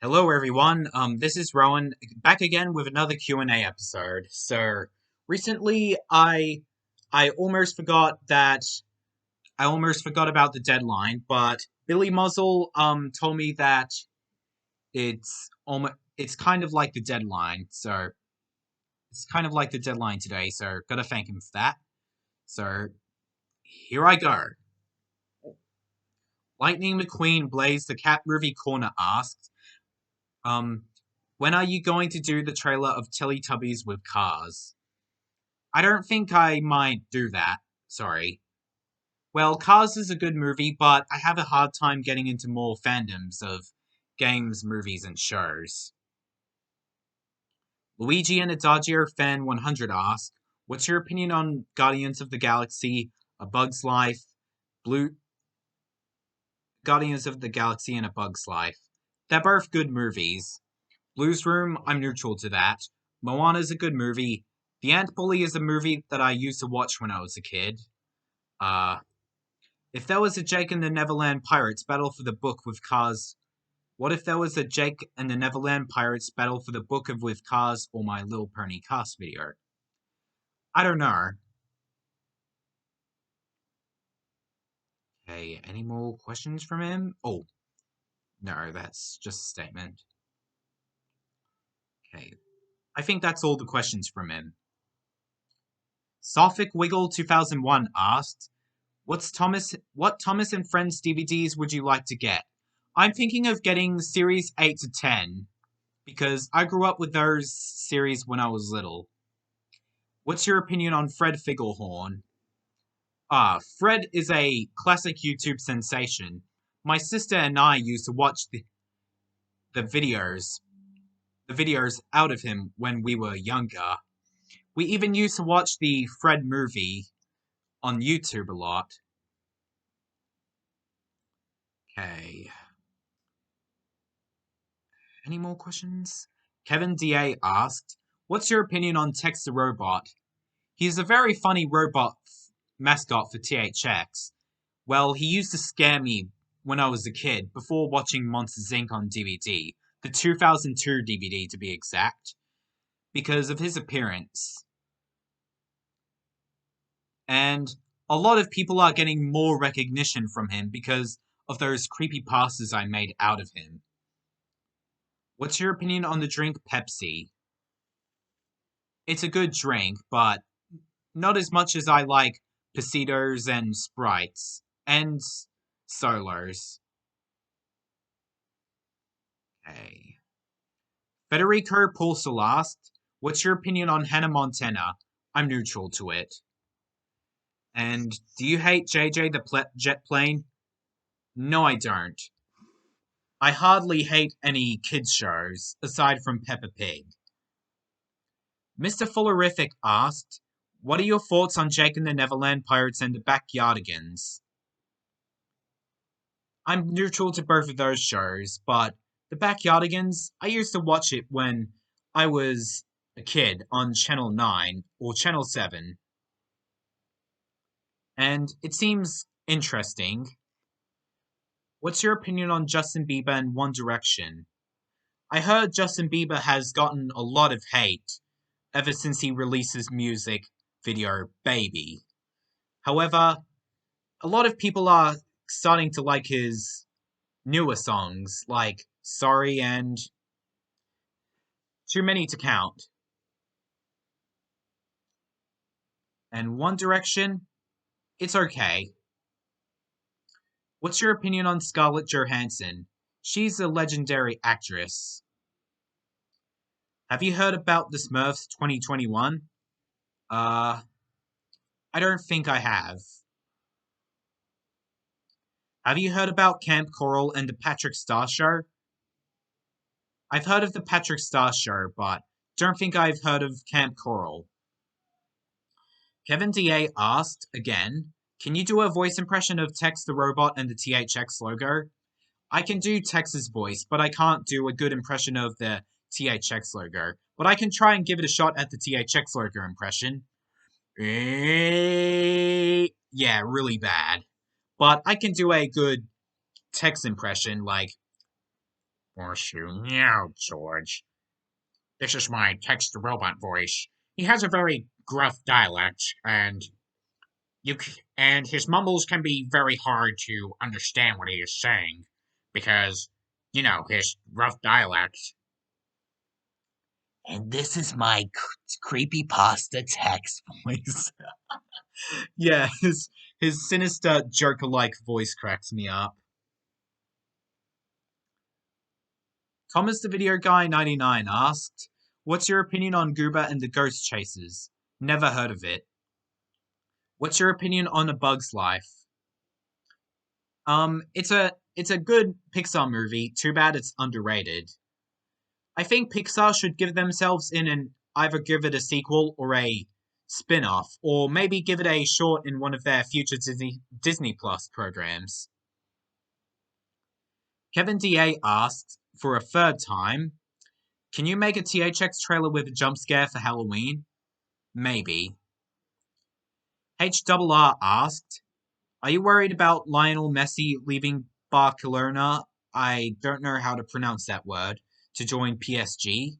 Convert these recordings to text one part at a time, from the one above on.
Hello everyone. This is Rohan back again with another Q&A episode. So recently I almost forgot that I almost forgot about the deadline, but Billy Muzzle told me that it's kind of like the deadline. So it's kind of like the deadline today, so gotta thank him for that. So here I go. Lightning McQueen Blaze the Cat Movie Corner asked, um, when are you going to do the trailer of Teletubbies with cars? I don't think I might do that. Sorry. Well, Cars is a good movie, but I have a hard time getting into more fandoms of games, movies, and shows. Luigi and Adagio Fan 100 asked, what's your opinion on Guardians of the Galaxy, A Bug's Life, Blue Guardians of the Galaxy and A Bug's Life? They're both good movies. Blues Room, I'm neutral to that. Moana's a good movie. The Ant Bully is a movie that I used to watch when I was a kid. Uh, if there was a Jake and the Neverland Pirates battle for the book with cars, what if there was a Jake and the Neverland Pirates battle for the book of with cars or My Little Pony cast video? I don't know. Okay, any more questions from him? Oh, no, that's just a statement. Okay, I think that's all the questions from him. Sophic Wiggle 2001 asked, what Thomas and Friends DVDs would you like to get? I'm thinking of getting series 8 to 10 because I grew up with those series when I was little. What's your opinion on Fred Figglehorn? Fred is a classic YouTube sensation. My sister and I used to watch the videos the videos out of him when we were younger. We even used to watch the Fred movie on YouTube a lot. Okay. Any more questions? Kevin DA asked, what's your opinion on Tex the Robot? He's a very funny robot mascot for THX. Well, he used to scare me when I was a kid before watching Monsters Inc. on DVD, the 2002 DVD to be exact, because of his appearance. And a lot of people are getting more recognition from him because of those creepy pastas I made out of him. What's your opinion on the drink Pepsi? It's a good drink, but not as much as I like Pasitos and Sprites. And Solos. Okay. Federico Pulsel asked, what's your opinion on Hannah Montana? I'm neutral to it. And do you hate JJ the jet plane? No, I don't. I hardly hate any kids shows, aside from Peppa Pig. Mr. Fullerific asked, what are your thoughts on Jake and the Neverland Pirates and the Backyardigans? I'm neutral to both of those shows, but the Backyardigans, I used to watch it when I was a kid on Channel 9 or Channel 7, and it seems interesting. What's your opinion on Justin Bieber and One Direction? I heard Justin Bieber has gotten a lot of hate ever since he released his music video Baby. However, a lot of people are starting to like his newer songs like Sorry and Too Many to Count. And One Direction, it's okay. What's your opinion on Scarlett Johansson? She's a legendary actress. Have you heard about the Smurfs 2021? I don't think I have. Have you heard about Camp Coral and the Patrick Star Show? I've heard of the Patrick Star Show, but don't think I've heard of Camp Coral. Kevin DA asked, again, can you do a voice impression of Tex the Robot and the THX logo? I can do Tex's voice, but I can't do a good impression of the THX logo. But I can try and give it a shot at the THX logo impression. Yeah, really bad. But I can do a good Tex impression, like... Force you. Meow, George. This is my text-to-robot voice. He has a very gruff dialect, and and his mumbles can be very hard to understand what he is saying, because, his rough dialect. And this is my creepy pasta text voice. Yeah, his sinister Joker-like voice cracks me up. Thomas the Video Guy 99 asked, "What's your opinion on Goober and the Ghost Chasers? Never heard of it. What's your opinion on A Bug's Life?" It's a good Pixar movie. Too bad it's underrated. I think Pixar should give themselves in and either give it a sequel or a spin-off, or maybe give it a short in one of their future Disney Plus programs. Kevin DA asked, for a third time, "Can you make a THX trailer with a jump scare for Halloween?" Maybe. HRR asked, "Are you worried about Lionel Messi leaving Barcelona?" I don't know how to pronounce that word. To join PSG?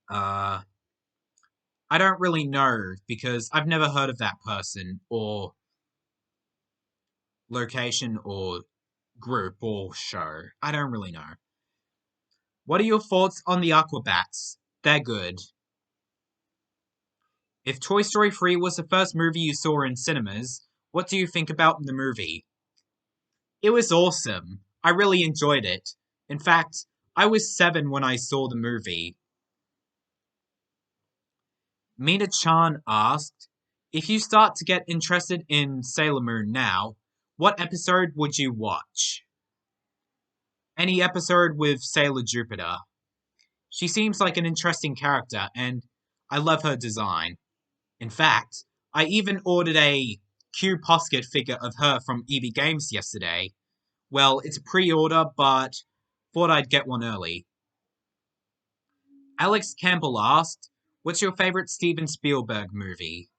I don't really know because I've never heard of that person or location or group or show. I don't really know. What are your thoughts on the Aquabats? They're good. If Toy Story 3 was the first movie you saw in cinemas, what do you think about the movie? It was awesome. I really enjoyed it. In fact, I was 7 when I saw the movie. Mina-chan asked, "If you start to get interested in Sailor Moon now, what episode would you watch?" Any episode with Sailor Jupiter. She seems like an interesting character, and I love her design. In fact, I even ordered a Q Posket figure of her from EB Games yesterday. Well, it's a pre-order, but thought I'd get one early. Alex Campbell asked, "What's your favorite Steven Spielberg movie?"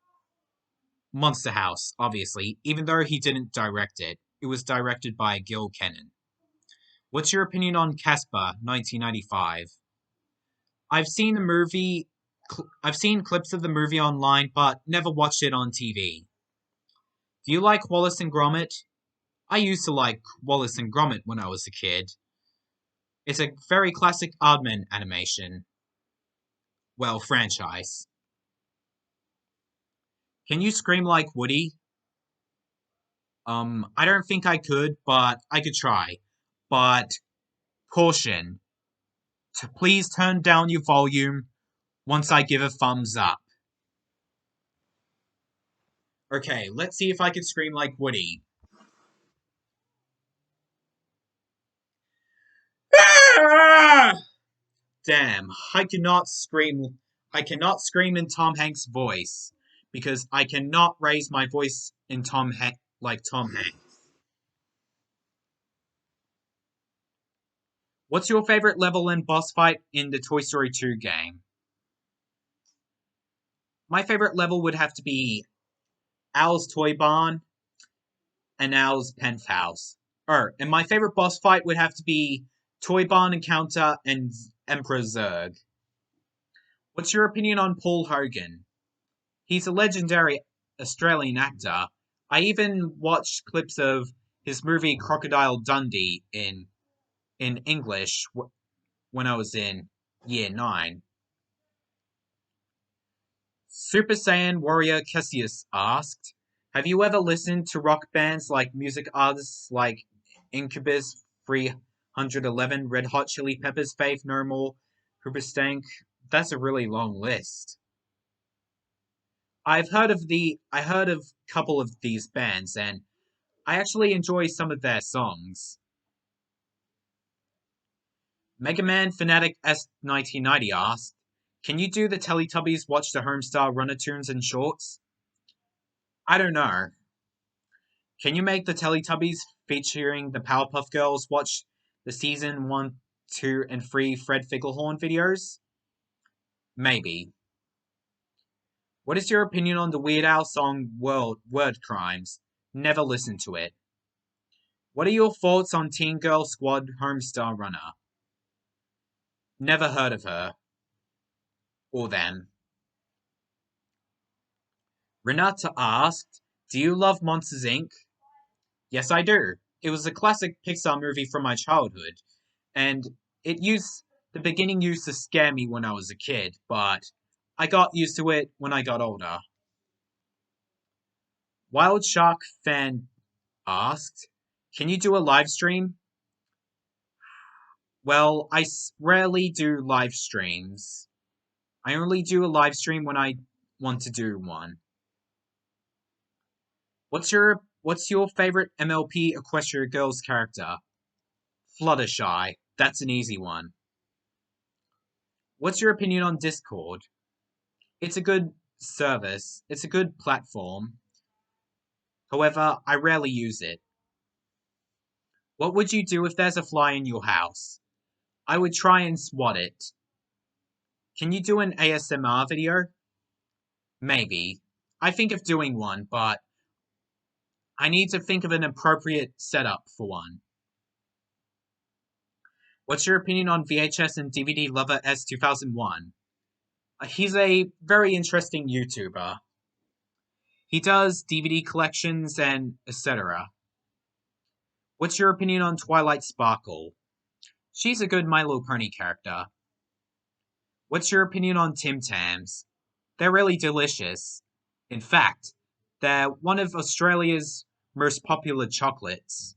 Monster House, obviously, even though he didn't direct it. It was directed by Gil Kennan. What's your opinion on Casper, 1995? I've seen the movie. I've seen clips of the movie online, but never watched it on TV. Do you like Wallace and Gromit? I used to like Wallace and Gromit when I was a kid. It's a very classic Aardman animation. Well, franchise. Can you scream like Woody? I don't think I could, but I could try. But caution, to please turn down your volume once I give a thumbs up. Okay, let's see if I can scream like Woody. Ah! Damn, I cannot scream in Tom Hanks' voice because I cannot raise my voice in like Tom Hanks. What's your favorite level and boss fight in the Toy Story 2 game? My favorite level would have to be Al's Toy Barn and Al's Penthouse. And my favorite boss fight would have to be Toy Barn Encounter and Emperor Zurg. What's your opinion on Paul Hogan? He's a legendary Australian actor. I even watched clips of his movie Crocodile Dundee in English when I was in year 9. Super Saiyan Warrior Cassius asked, "Have you ever listened to rock bands like music artists like Incubus, 311, Red Hot Chili Peppers, Faith No More, Hoobastank?" That's a really long list. I heard of a couple of these bands, and I actually enjoy some of their songs. Mega Man Fanatic S1990 asked, "Can you do the Teletubbies Watch the Homestar Runner tunes and shorts?" I don't know. Can you make the Teletubbies featuring the Powerpuff Girls watch the season 1, 2, and 3 Fred Figglehorn videos? Maybe. What is your opinion on the Weird Al song Word Crimes? Never listened to it. What are your thoughts on Teen Girl Squad Homestar Runner? Never heard of her. Or them. Renata asked, do you love Monsters Inc? Yes, I do. It was a classic Pixar movie from my childhood, and the beginning used to scare me when I was a kid, but I got used to it when I got older. Wild Shark Fan asked, can you do a live stream? Well, rarely do live streams. I only do a live stream when I want to do one. What's your favorite MLP Equestria Girls character? Fluttershy. That's an easy one. What's your opinion on Discord? It's a good service. It's a good platform. However, I rarely use it. What would you do if there's a fly in your house? I would try and swat it. Can you do an ASMR video? Maybe. I think of doing one, but I need to think of an appropriate setup for one. What's your opinion on VHS and DVD Lover S2001? He's a very interesting YouTuber. He does DVD collections and etc. What's your opinion on Twilight Sparkle? She's a good My Little Pony character. What's your opinion on Tim Tams? They're really delicious. In fact, they're one of Australia's most popular chocolates.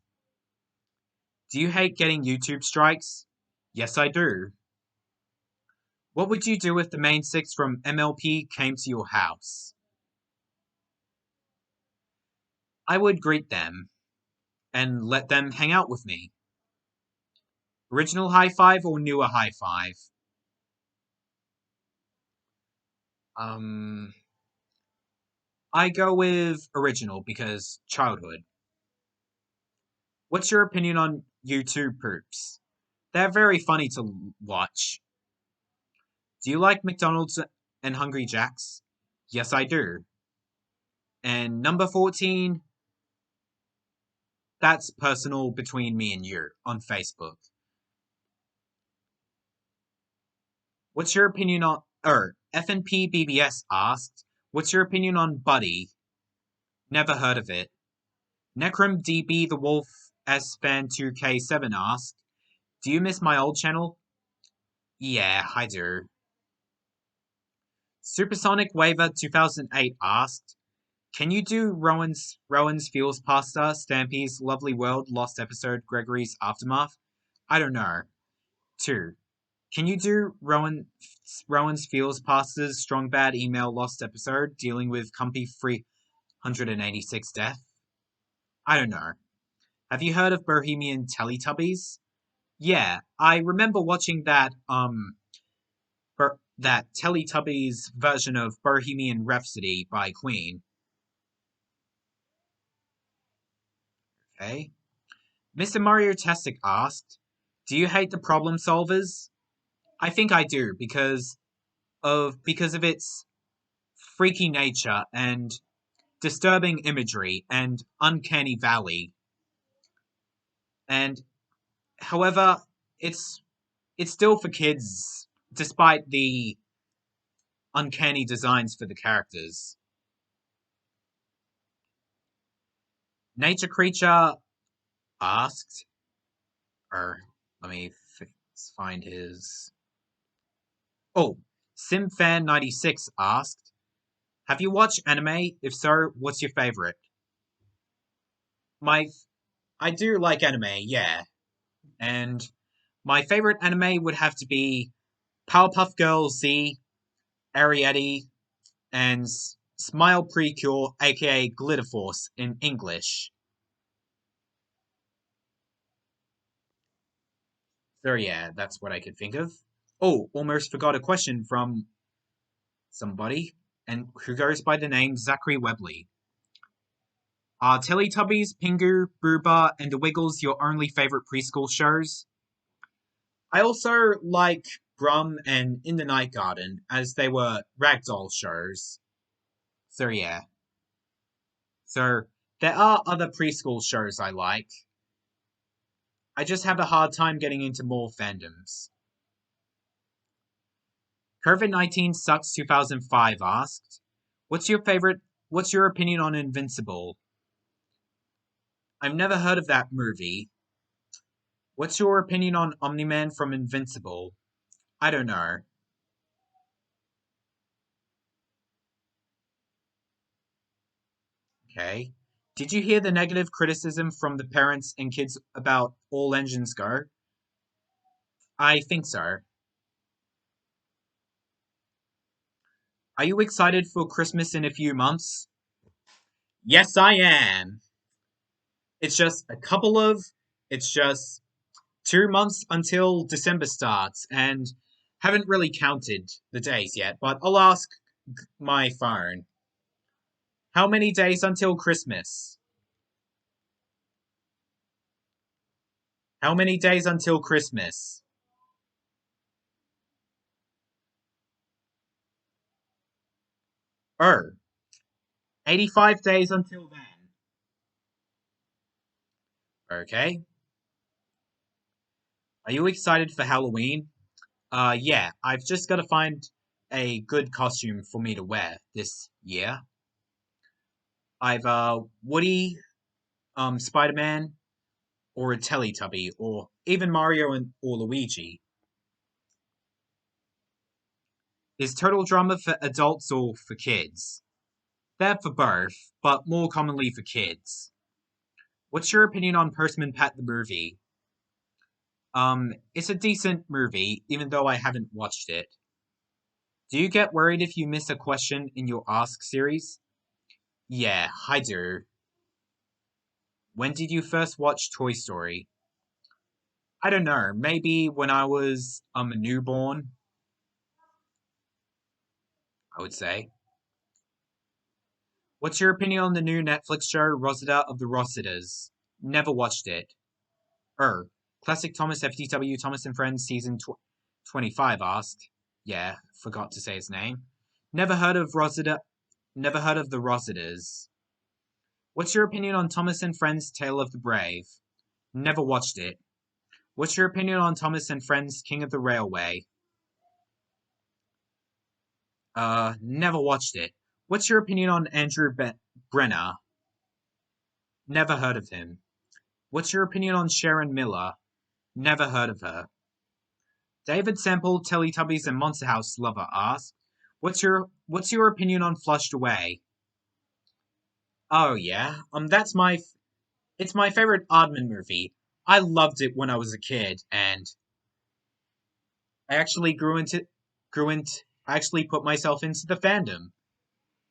Do you hate getting YouTube strikes? Yes, I do. What would you do if the main six from MLP came to your house? I would greet them and let them hang out with me. Original high five or newer high five? I go with original because childhood. What's your opinion on YouTube poops? They're very funny to watch. Do you like McDonald's and Hungry Jack's? Yes, I do. And number 14, that's personal between me and you on Facebook. What's your opinion on FNP BBS asked, what's your opinion on Buddy? Never heard of it. Necrom DB the Wolf S Fan 2K7 asked, do you miss my old channel? Yeah, I do. Supersonic Waver 2008 asked, can you do Rowan's Feels Pasta, Stampy's Lovely World, Lost Episode, Gregory's Aftermath? I don't know. 2. Can you do Rowan's Feels Pasta's Strong Bad Email Lost Episode, dealing with Compy 386 Death? I don't know. Have you heard of Bohemian Teletubbies? Yeah, I remember watching that Teletubbies version of Bohemian Rhapsody by Queen. Okay. Mr. Mario Tastic asked, do you hate the problem solvers? I think I do because of its freaky nature and disturbing imagery and uncanny valley. And however, it's still for kids despite the uncanny designs for the characters. Nature Creature asked, or let me find his. Oh, SimFan96 asked, have you watched anime? If so, what's your favorite? I do like anime, yeah. And my favorite anime would have to be Powerpuff Girls Z, Ariete, and Smile Precure, aka Glitter Force in English. So yeah, that's what I could think of. Oh, almost forgot a question from somebody, and who goes by the name Zachary Webley. Are Teletubbies, Pingu, Booba, and the Wiggles your only favorite preschool shows? I also like Brum and In the Night Garden, as they were ragdoll shows. So yeah. So there are other preschool shows I like. I just have a hard time getting into more fandoms. COVID-19 Sucks 2005 asked, What's your opinion on Invincible? I've never heard of that movie. What's your opinion on Omni-Man from Invincible? I don't know. Okay. Did you hear the negative criticism from the parents and kids about All Engines Go? I think so. Are you excited for Christmas in a few months? Yes, I am. It's just it's just 2 months until December starts, and haven't really counted the days yet, but I'll ask my phone. How many days until Christmas? How many days until Christmas? Oh, 85 days until then. Okay. Are you excited for Halloween? Yeah, I've just got to find a good costume for me to wear this year. I've, Woody, Spider-Man, or a Teletubby, or even Mario or Luigi. Is Total Drama for adults or for kids? They're for both, but more commonly for kids. What's your opinion on Postman Pat the movie? It's a decent movie, even though I haven't watched it. Do you get worried if you miss a question in your Ask series? Yeah, I do. When did you first watch Toy Story? I don't know, maybe when I was a newborn, I would say. What's your opinion on the new Netflix show Rosetta of the Rossitas? Never watched it. Classic Thomas FTW Thomas and Friends season 25 asked. Yeah, forgot to say his name. Never heard of Rosetta. Never heard of the Rossitas. What's your opinion on Thomas and Friends Tale of the Brave? Never watched it. What's your opinion on Thomas and Friends King of the Railway? Never watched it. What's your opinion on Andrew Brenner? Never heard of him. What's your opinion on Sharon Miller? Never heard of her. David Sample, Teletubbies and Monster House lover asked, "What's your opinion on Flushed Away?" Oh yeah, it's my favorite Aardman movie. I loved it when I was a kid, and I actually grew into I actually put myself into the fandom,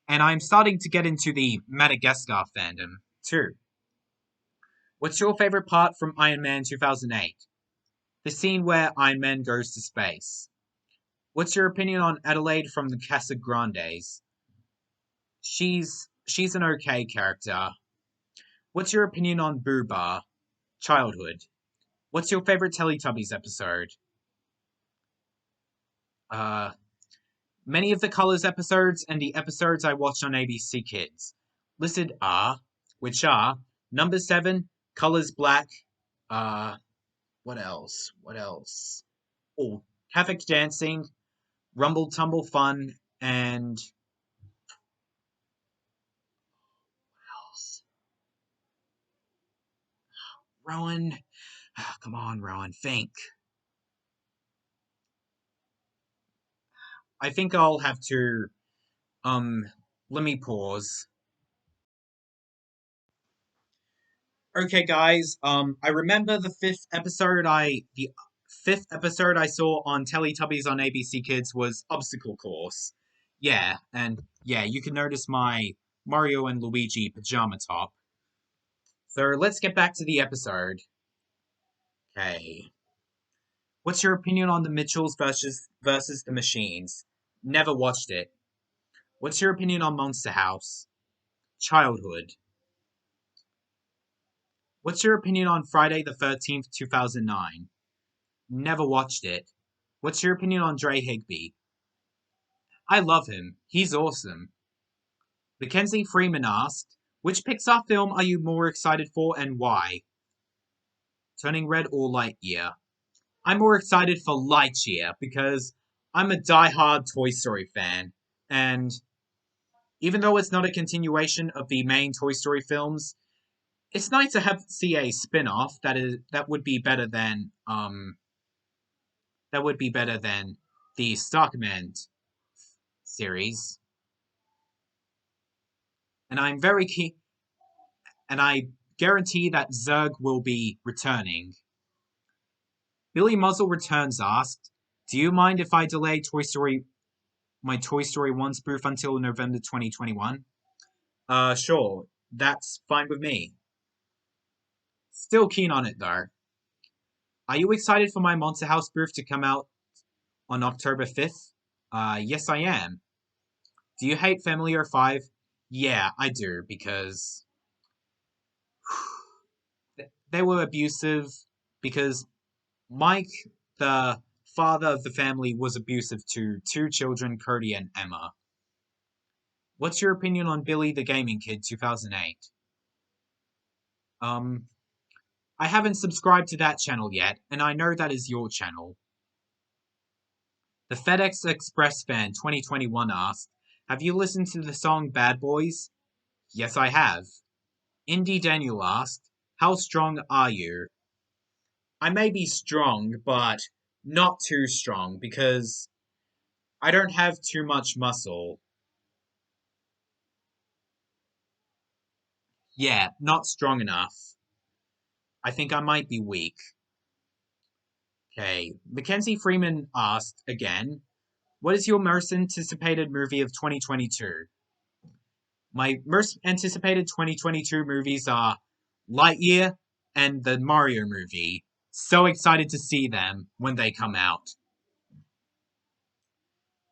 and I'm starting to get into the Madagascar fandom too. What's your favorite part from Iron Man 2008? The scene where Iron Man goes to space. What's your opinion on Adelaide from the Casa Grandes? She's an okay character. What's your opinion on Booba? Childhood. What's your favorite Teletubbies episode? Uh, Many of the Colors episodes and the episodes I watched on ABC Kids. Listed are, which are, number 7, Colors Black, uh, what else? What else? Oh, Havoc Dancing, Rumble Tumble Fun, and what else? Rowan. Come on, Rowan, think. I think I'll have to, um, let me pause. Okay, guys, I remember the fifth episode I saw on Teletubbies on ABC Kids was Obstacle Course. Yeah, and yeah, you can notice my Mario and Luigi pajama top. So let's get back to the episode. Okay. What's your opinion on the Mitchells versus the Machines? Never watched it. What's your opinion on Monster House? Childhood. What's your opinion on Friday the 13th, 2009? Never watched it. What's your opinion on Dre Higby? I love him. He's awesome. Mackenzie Freeman asked, which Pixar film are you more excited for and why? Turning red or Lightyear? I'm more excited for Lightyear because I'm a die-hard Toy Story fan, and even though it's not a continuation of the main Toy Story films, it's nice to see a spin-off that would be better than the Stockman series. And I'm very keen, and I guarantee that Zurg will be returning. Billy Muzzle Returns asked, "Do you mind if I delay my Toy Story 1 spoof until November 2021? Sure. That's fine with me. Still keen on it, though. Are you excited for my Monster House spoof to come out on October 5th? Yes, I am. Do you hate Family or 5? Yeah, I do, because they were abusive, because Mike, the father of the family, was abusive to two children, Cody and Emma. What's your opinion on Billy the Gaming Kid 2008? I haven't subscribed to that channel yet, and I know that is your channel. The FedEx Express fan 2021 asked, "Have you listened to the song Bad Boys?" Yes, I have. Indy Daniel asked, "How strong are you?" I may be strong, but not too strong, because I don't have too much muscle. Yeah, not strong enough. I think I might be weak. Okay, Mackenzie Freeman asked again, "What is your most anticipated movie of 2022? My most anticipated 2022 movies are Lightyear and the Mario movie. So excited to see them when they come out."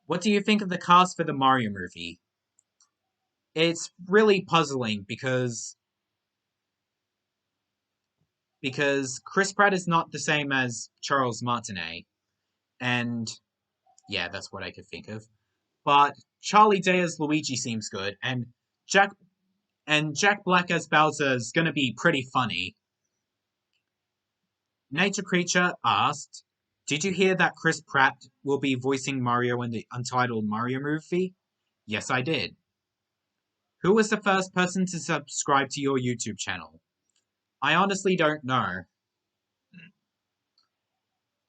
What do you think of the cast for the Mario movie? It's really puzzling because Chris Pratt is not the same as Charles Martinet, and yeah, that's what I could think of. But Charlie Day as Luigi seems good, and Jack Jack Black as Bowser is gonna be pretty funny. Nature Creature asked, "Did you hear that Chris Pratt will be voicing Mario in the Untitled Mario movie?" Yes, I did. Who was the first person to subscribe to your YouTube channel? I honestly don't know.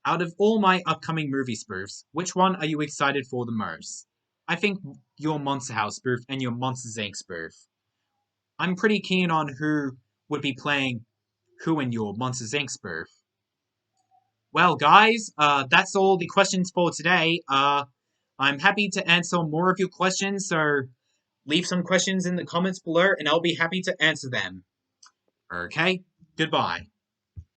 Out of all my upcoming movie spoofs, which one are you excited for the most? I think your Monster House spoof and your Monsters Inc. spoof. I'm pretty keen on who would be playing who in your Monsters Inc. spoof. Well, guys, that's all the questions for today. I'm happy to answer more of your questions, so leave some questions in the comments below, and I'll be happy to answer them. Okay, goodbye.